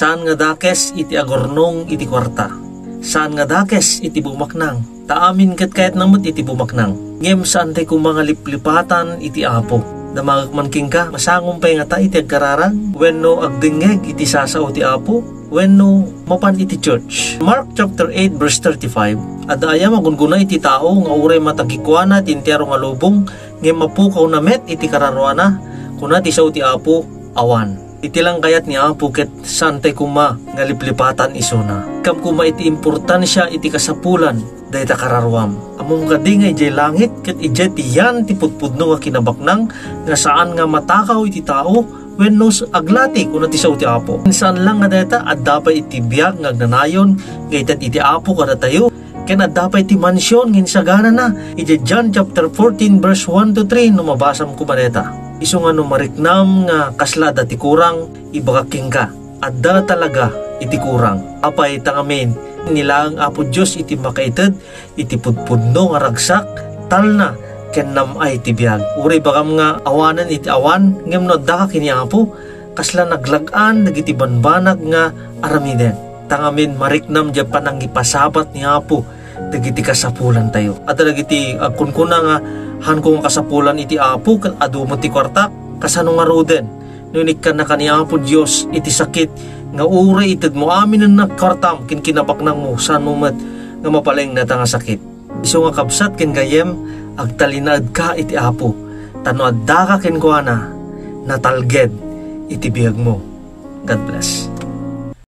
Saan nga dakes iti agornong iti kwarta. Saan nga dakes iti bumaknang. Taamin ket kayat namot iti bumaknang. Ngem saan tay kung mga liplipatan iti apo. Damagmanking ka, masangong pay nga ta iti agkararang. Wenno agdingeg iti sasao ti apo. Wenno mapan iti church. Mark chapter 8 verse 35. Adda aya magunguna iti tao nga uray matagikwana ti entero nga lubong. Ngem mapukaw na met iti kararwana. Kuna ti sao ti apo awan. Iti lang kayat ni apo ket santay kuma nga liplipatan isuna. Kam kuma iti importansya iti kasapulan dayta kararwam. Among kadingay jay langit ket ijay tiyan ti putpudno nga kinabaknang nga saan nga matakaw iti tao wenno aglati kuna ti sao ti apo. Saan lang nga dayta adda pay iti biag nga agnanayon gaytat iti apo kada tayo. Ken adda pay iti mansyon ngin sagana na. Iti John chapter 14 verse 1 to 3 no mabasam ko ba dayta. Isu nga no mariknam nga kasla dati kurang ibagaking ka. Adda talaga iti kurang. Apay tangamin nilang apo Diyos iti makaited iti pudpudno nga ragsak talna ken namay iti biag. Uray bagam nga awanan iti awan ngem no adda ka kini apo kasla naglagan dagiti banbanag nga aramiden. Tangamin mariknam diya panang ipasabat ni apo dagiti kasapulan tayo. At dagiti agkunkuna nga hankong kasapulan iti apo ket adu mo ti kwarta kasano nga ruden nunik ka na kani apo Dios iti sakit nga uray ited mo amin na kwartam kin kinabaknang mo saan mo met nga mapaleng nata nga sakit. Isu nga kabsat ken gayem agtalinaed ka iti apo tano adda ka ken kuana natalged iti biag mo. God bless.